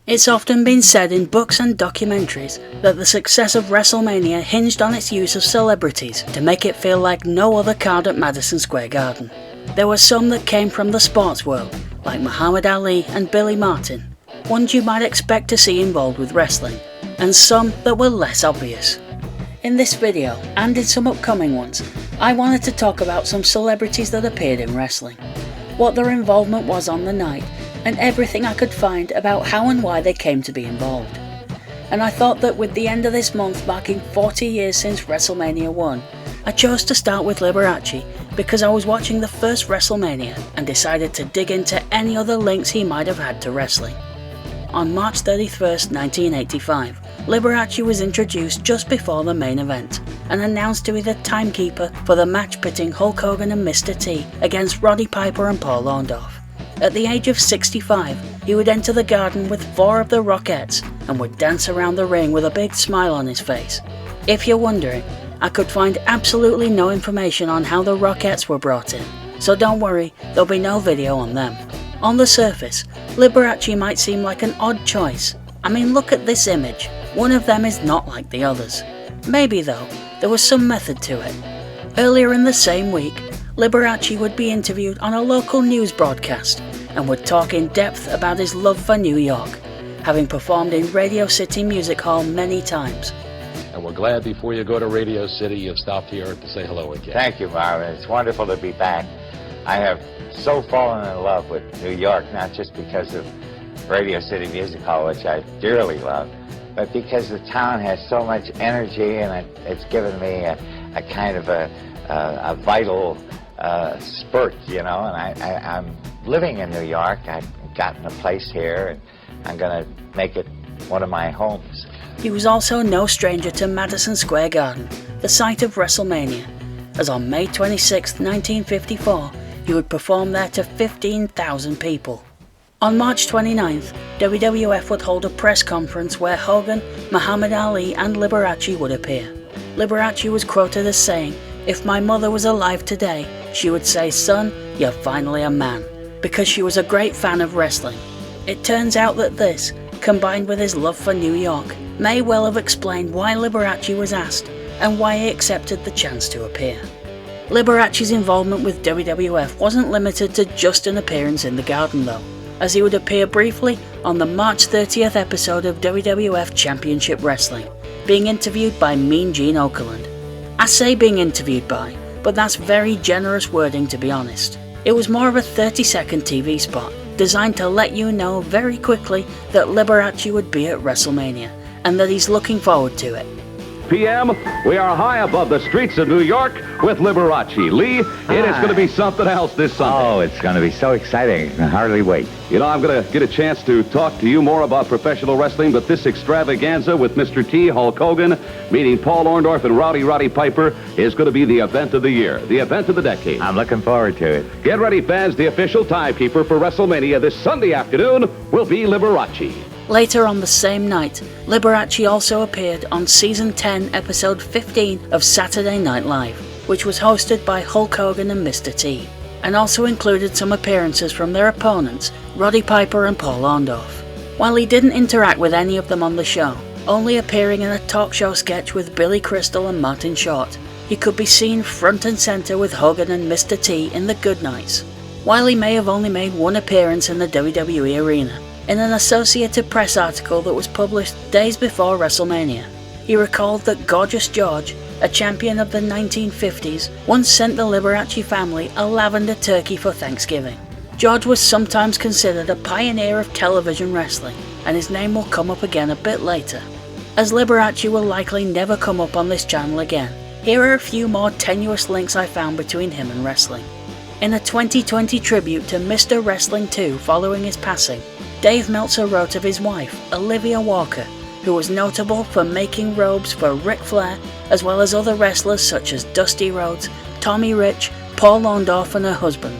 It's often been said in books and documentaries that the success of Wrestlemania hinged on its use of celebrities to make it feel like no other card at Madison Square Garden. There were some that came from the sports world, like Muhammad Ali and Billy Martin, ones you might expect to see involved with wrestling, and some that were less obvious. In this video, and in some upcoming ones, I wanted to talk about some celebrities that appeared in wrestling, what their involvement was on the night, and everything I could find about how and why they came to be involved. And I thought that with the end of this month marking 40 years since Wrestlemania 1, I chose to start with Liberace because I was watching the first Wrestlemania and decided to dig into any other links he might have had to wrestling. On March 31st, 1985, Liberace was introduced just before the main event and announced to be the timekeeper for the match pitting Hulk Hogan and Mr. T against Roddy Piper and Paul Orndorff. At the age of 65, he would enter the Garden with 4 of the Rockettes and would dance around the ring with a big smile on his face. If you're wondering, I could find absolutely no information on how the Rockettes were brought in, so don't worry, there'll be no video on them. On the surface, Liberace might seem like an odd choice. I mean, look at this image. One of them is not like the others. Maybe though, there was some method to it. Earlier in the same week, Liberace would be interviewed on a local news broadcast and would talk in depth about his love for New York, having performed in Radio City Music Hall many times. And we're glad before you go to Radio City you've stopped here to say hello again. Thank you, Marvin. It's wonderful to be back. I have so fallen in love with New York, not just because of Radio City Music Hall, which I dearly love, but because the town has so much energy and it's given me a kind of a vital spurt, you know, and I'm living in New York. I've gotten a place here and I'm going to make it one of my homes. He was also no stranger to Madison Square Garden, the site of WrestleMania, as on May 26, 1954, he would perform there to 15,000 people. On March 29th, WWF would hold a press conference where Hogan, Muhammad Ali and Liberace would appear. Liberace was quoted as saying, "If my mother was alive today, she would say, 'Son, you're finally a man,' because she was a great fan of wrestling." It turns out that this, combined with his love for New York, may well have explained why Liberace was asked and why he accepted the chance to appear. Liberace's involvement with WWF wasn't limited to just an appearance in the Garden though, as he would appear briefly on the March 30th episode of WWF Championship Wrestling, being interviewed by Mean Gene Okerlund. I say being interviewed by, but that's very generous wording to be honest. It was more of a 30-second TV spot, designed to let you know very quickly that Liberace would be at WrestleMania, and that he's looking forward to it. p.m. We are high above the streets of New York with Liberace. Lee, it is going to be something else this Sunday. Oh, it's going to be so exciting. I can hardly wait. You know, I'm going to get a chance to talk to you more about professional wrestling, but this extravaganza with Mr. T, Hulk Hogan, meeting Paul Orndorff and Roddy Piper is going to be the event of the year, the event of the decade. I'm looking forward to it. Get ready, fans. The official timekeeper for WrestleMania this Sunday afternoon will be Liberace. Later on the same night, Liberace also appeared on Season 10, Episode 15 of Saturday Night Live, which was hosted by Hulk Hogan and Mr. T, and also included some appearances from their opponents, Roddy Piper and Paul Orndorff. While he didn't interact with any of them on the show, only appearing in a talk show sketch with Billy Crystal and Martin Short, he could be seen front and center with Hogan and Mr. T in the Good Nights. While he may have only made one appearance in the WWE arena, in an Associated Press article that was published days before WrestleMania, he recalled that Gorgeous George, a champion of the 1950s, once sent the Liberace family a lavender turkey for Thanksgiving. George was sometimes considered a pioneer of television wrestling, and his name will come up again a bit later. As Liberace will likely never come up on this channel again, here are a few more tenuous links I found between him and wrestling. In a 2020 tribute to Mr. Wrestling 2 following his passing, Dave Meltzer wrote of his wife, Olivia Walker, who was notable for making robes for Ric Flair, as well as other wrestlers such as Dusty Rhodes, Tommy Rich, Paul Orndorff and her husband.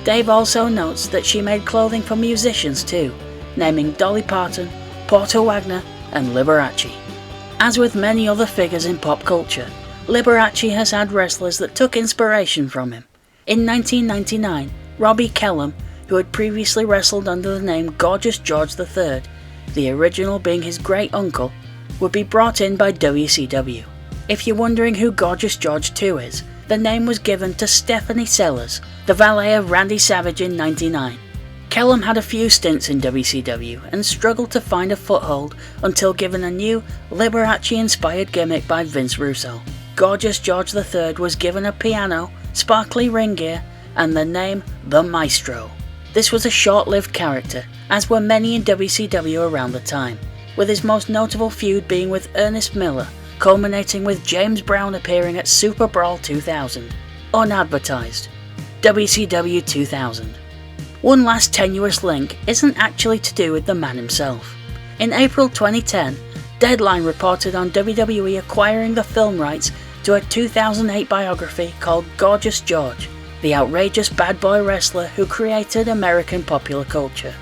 Dave also notes that she made clothing for musicians too, naming Dolly Parton, Porter Wagner and Liberace. As with many other figures in pop culture, Liberace has had wrestlers that took inspiration from him. In 1999, Robbie Kellum, who had previously wrestled under the name Gorgeous George III, the original being his great uncle, would be brought in by WCW. If you're wondering who Gorgeous George 2 is, the name was given to Stephanie Sellers, the valet of Randy Savage in '99. Kellum had a few stints in WCW and struggled to find a foothold until given a new Liberace-inspired gimmick by Vince Russo. Gorgeous George III was given a piano, sparkly ring gear, and the name The Maestro. This was a short-lived character, as were many in WCW around the time, with his most notable feud being with Ernest Miller, culminating with James Brown appearing at Super Brawl 2000. Unadvertised. WCW 2000. One last tenuous link isn't actually to do with the man himself. In April 2010, Deadline reported on WWE acquiring the film rights to a 2008 biography called Gorgeous George, the outrageous bad boy wrestler who created American popular culture.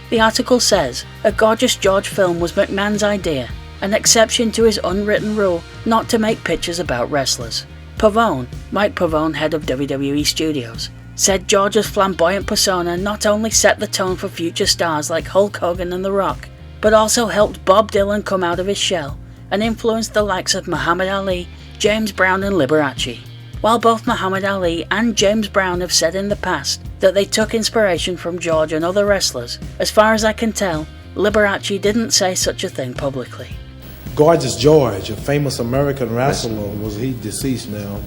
The article says a Gorgeous George film was McMahon's idea, an exception to his unwritten rule not to make pictures about wrestlers. Pavone, Mike Pavone, head of WWE Studios, said George's flamboyant persona not only set the tone for future stars like Hulk Hogan and The Rock, but also helped Bob Dylan come out of his shell and influenced the likes of Muhammad Ali, James Brown and Liberace. While both Muhammad Ali and James Brown have said in the past that they took inspiration from George and other wrestlers, as far as I can tell, Liberace didn't say such a thing publicly. Gorgeous George, a famous American wrestler, he's deceased now.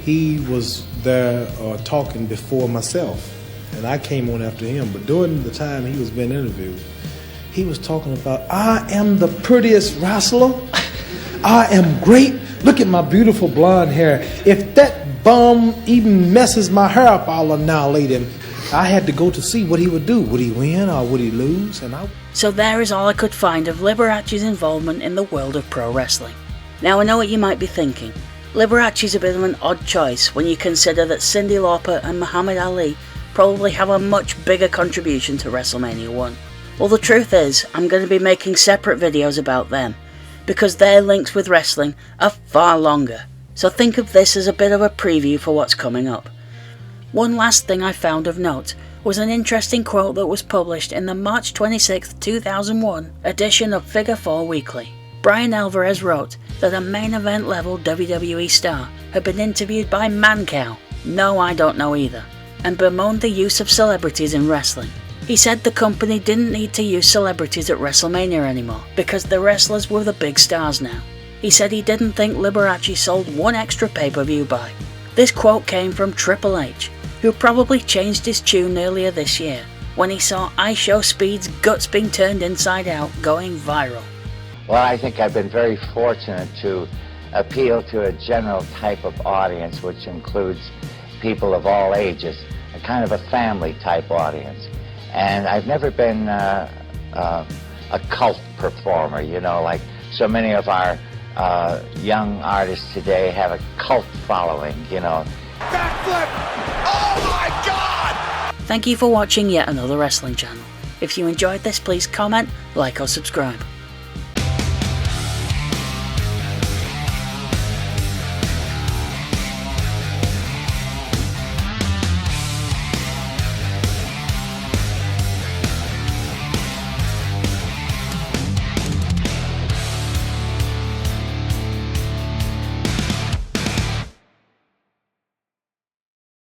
He was there talking before myself, and I came on after him. But during the time he was being interviewed, he was talking about, I am the prettiest wrestler. I am great. Look at my beautiful blonde hair. If that bum even messes my hair up, I'll annihilate him. I had to go to see what he would do. Would he win or would he lose? So there is all I could find of Liberace's involvement in the world of pro wrestling. Now I know what you might be thinking. Liberace's a bit of an odd choice when you consider that Cyndi Lauper and Muhammad Ali probably have a much bigger contribution to WrestleMania 1. Well, the truth is, I'm going to be making separate videos about them, because their links with wrestling are far longer, so think of this as a bit of a preview for what's coming up. One last thing I found of note was an interesting quote that was published in the March 26, 2001 edition of Figure 4 Weekly. Brian Alvarez wrote that a main event level WWE star had been interviewed by Mancow, no I don't know either, and bemoaned the use of celebrities in wrestling. He said the company didn't need to use celebrities at WrestleMania anymore because the wrestlers were the big stars now. He said he didn't think Liberace sold one extra pay-per-view buy. This quote came from Triple H, who probably changed his tune earlier this year when he saw IShowSpeed's guts being turned inside out going viral. Well, I think I've been very fortunate to appeal to a general type of audience, which includes people of all ages, a kind of a family type audience. And I've never been a cult performer, you know, like so many of our young artists today have a cult following, you know. Backflip! Oh my God! Thank you for watching yet another wrestling channel. If you enjoyed this, please comment, like or subscribe.